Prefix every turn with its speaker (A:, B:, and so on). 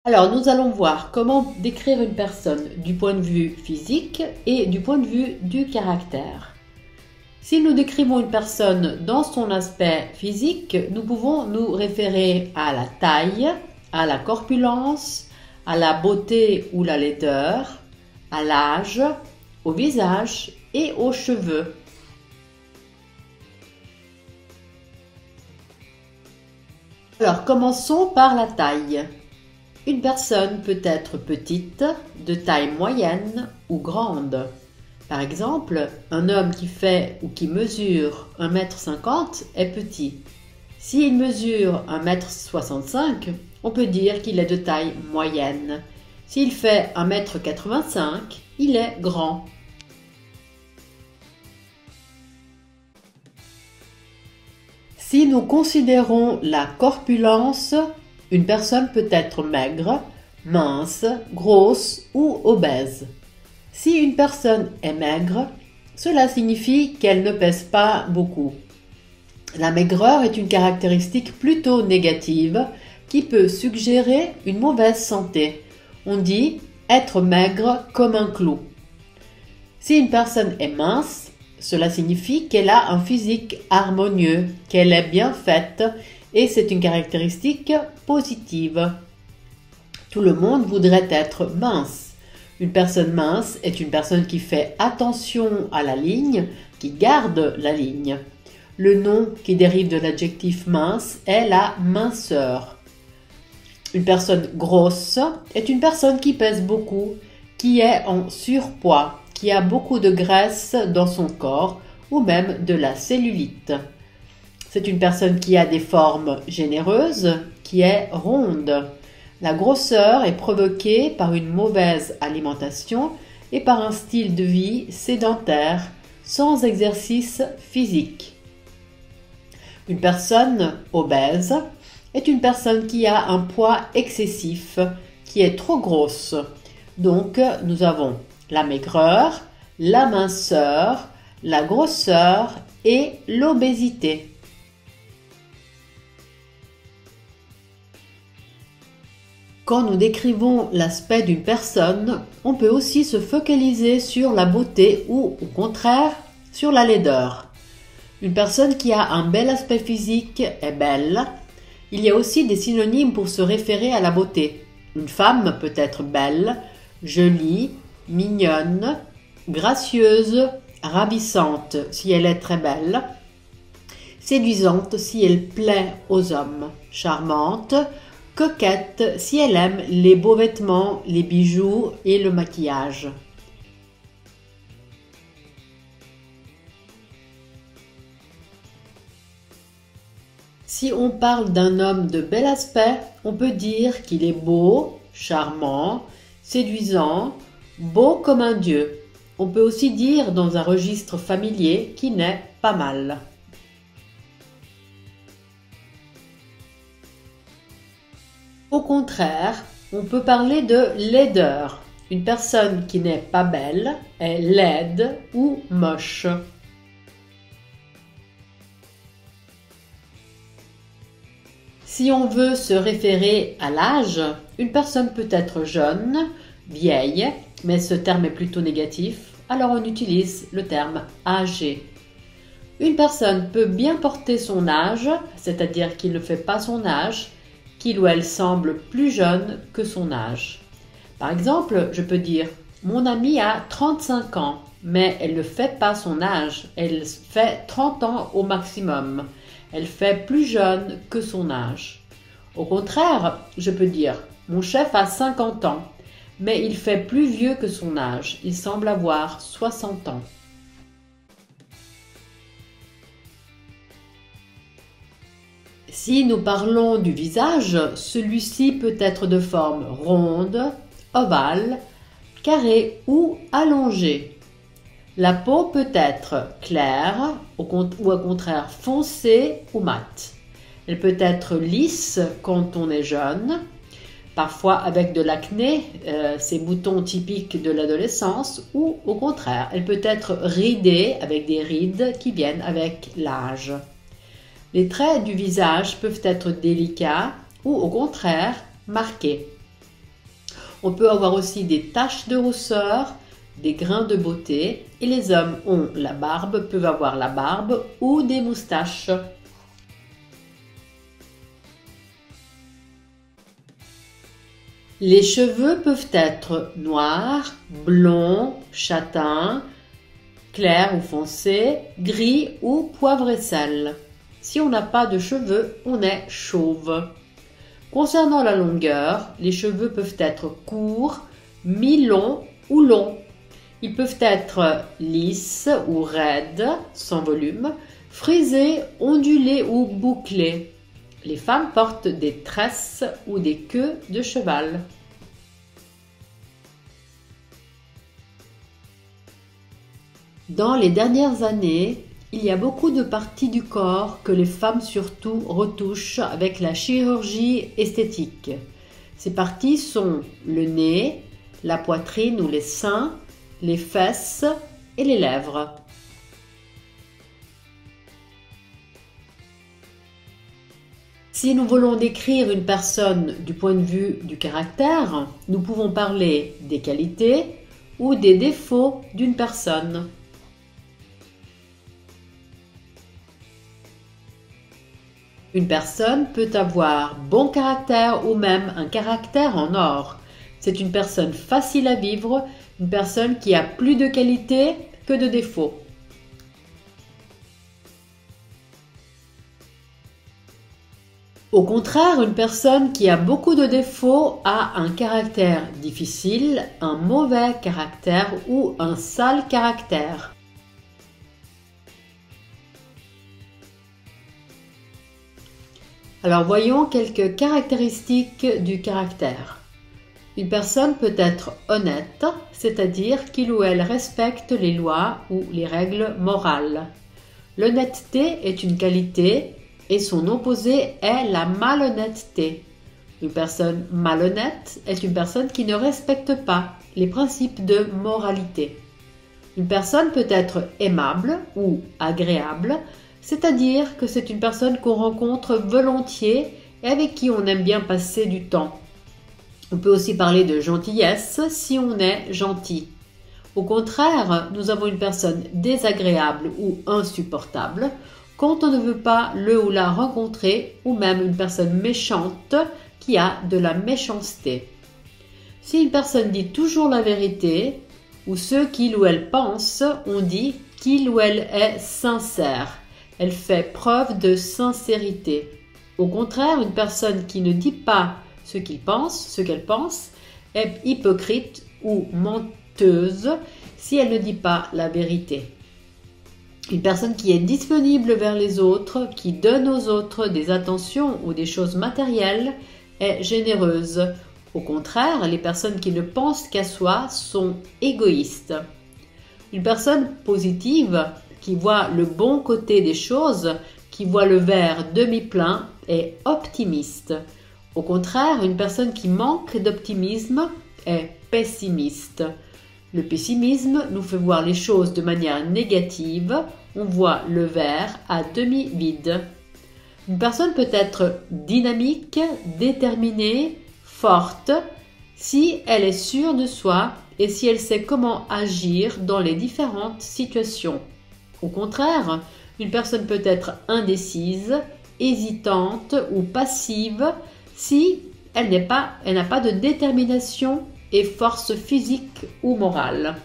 A: Alors, nous allons voir comment décrire une personne du point de vue physique et du point de vue du caractère. Si nous décrivons une personne dans son aspect physique, nous pouvons nous référer à la taille, à la corpulence, à la beauté ou la laideur, à l'âge, au visage et aux cheveux. Alors, commençons par la taille. Une personne peut être petite, de taille moyenne ou grande. Par exemple, un homme qui fait ou qui mesure 1,50 m est petit. S'il mesure 1,65 m, on peut dire qu'il est de taille moyenne. S'il fait 1,85 m, il est grand. Si nous considérons la corpulence, une personne peut être maigre, mince, grosse ou obèse. Si une personne est maigre, cela signifie qu'elle ne pèse pas beaucoup. La maigreur est une caractéristique plutôt négative qui peut suggérer une mauvaise santé. On dit être maigre comme un clou. Si une personne est mince, cela signifie qu'elle a un physique harmonieux, qu'elle est bien faite et c'est une caractéristique positive. Tout le monde voudrait être mince. Une personne mince est une personne qui fait attention à la ligne, qui garde la ligne. Le nom qui dérive de l'adjectif mince est la minceur. Une personne grosse est une personne qui pèse beaucoup, qui est en surpoids, qui a beaucoup de graisse dans son corps ou même de la cellulite. C'est une personne qui a des formes généreuses, qui est ronde. La grosseur est provoquée par une mauvaise alimentation et par un style de vie sédentaire, sans exercice physique. Une personne obèse est une personne qui a un poids excessif, qui est trop grosse. Donc, nous avons la maigreur, la minceur, la grosseur et l'obésité. Quand nous décrivons l'aspect d'une personne, on peut aussi se focaliser sur la beauté ou, au contraire, sur la laideur. Une personne qui a un bel aspect physique est belle. Il y a aussi des synonymes pour se référer à la beauté. Une femme peut être belle, jolie, mignonne, gracieuse, ravissante si elle est très belle, séduisante si elle plaît aux hommes, charmante, coquette si elle aime les beaux vêtements, les bijoux et le maquillage. Si on parle d'un homme de bel aspect, on peut dire qu'il est beau, charmant, séduisant, beau comme un dieu. On peut aussi dire dans un registre familier qu'il n'est pas mal. Au contraire, on peut parler de laideur. Une personne qui n'est pas belle est laide ou moche. Si on veut se référer à l'âge, une personne peut être jeune, vieille, mais ce terme est plutôt négatif, alors on utilise le terme âgé. Une personne peut bien porter son âge, c'est-à-dire qu'il ne fait pas son âge, qu'il ou elle semble plus jeune que son âge. Par exemple, je peux dire « Mon amie a 35 ans, mais elle ne fait pas son âge, elle fait 30 ans au maximum. Elle fait plus jeune que son âge. » Au contraire, je peux dire « Mon chef a 50 ans, mais il fait plus vieux que son âge, il semble avoir 60 ans. » Si nous parlons du visage, celui-ci peut être de forme ronde, ovale, carrée ou allongée. La peau peut être claire ou au contraire foncée ou mate. Elle peut être lisse quand on est jeune, parfois avec de l'acné, ces boutons typiques de l'adolescence, ou au contraire, elle peut être ridée avec des rides qui viennent avec l'âge. Les traits du visage peuvent être délicats ou au contraire marqués. On peut avoir aussi des taches de rousseur, des grains de beauté, et les hommes ont la barbe, peuvent avoir la barbe ou des moustaches. Les cheveux peuvent être noirs, blonds, châtains, clairs ou foncés, gris ou poivre et sel. Si on n'a pas de cheveux, on est chauve. Concernant la longueur, les cheveux peuvent être courts, mi-longs ou longs. Ils peuvent être lisses ou raides, sans volume, frisés, ondulés ou bouclés. Les femmes portent des tresses ou des queues de cheval. Dans les dernières années, il y a beaucoup de parties du corps que les femmes surtout retouchent avec la chirurgie esthétique. Ces parties sont le nez, la poitrine ou les seins, les fesses et les lèvres. Si nous voulons décrire une personne du point de vue du caractère, nous pouvons parler des qualités ou des défauts d'une personne. Une personne peut avoir bon caractère ou même un caractère en or. C'est une personne facile à vivre, une personne qui a plus de qualités que de défauts. Au contraire, une personne qui a beaucoup de défauts a un caractère difficile, un mauvais caractère ou un sale caractère. Alors voyons quelques caractéristiques du caractère. Une personne peut être honnête, c'est-à-dire qu'il ou elle respecte les lois ou les règles morales. L'honnêteté est une qualité et son opposé est la malhonnêteté. Une personne malhonnête est une personne qui ne respecte pas les principes de moralité. Une personne peut être aimable ou agréable, c'est-à-dire que c'est une personne qu'on rencontre volontiers et avec qui on aime bien passer du temps. On peut aussi parler de gentillesse si on est gentil. Au contraire, nous avons une personne désagréable ou insupportable quand on ne veut pas le ou la rencontrer, ou même une personne méchante qui a de la méchanceté. Si une personne dit toujours la vérité, ou ce qu'il ou elle pense, on dit qu'il ou elle est sincère. Elle fait preuve de sincérité. Au contraire, une personne qui ne dit pas ce qu'elle pense, est hypocrite ou menteuse si elle ne dit pas la vérité. Une personne qui est disponible vers les autres, qui donne aux autres des attentions ou des choses matérielles, est généreuse. Au contraire, les personnes qui ne pensent qu'à soi sont égoïstes. Une personne positive, qui voit le bon côté des choses, qui voit le verre demi-plein, est optimiste. Au contraire, une personne qui manque d'optimisme est pessimiste. Le pessimisme nous fait voir les choses de manière négative, on voit le verre à demi vide. Une personne peut être dynamique, déterminée, forte, si elle est sûre de soi et si elle sait comment agir dans les différentes situations. Au contraire, une personne peut être indécise, hésitante ou passive si elle n'a pas de détermination et force physique ou morale.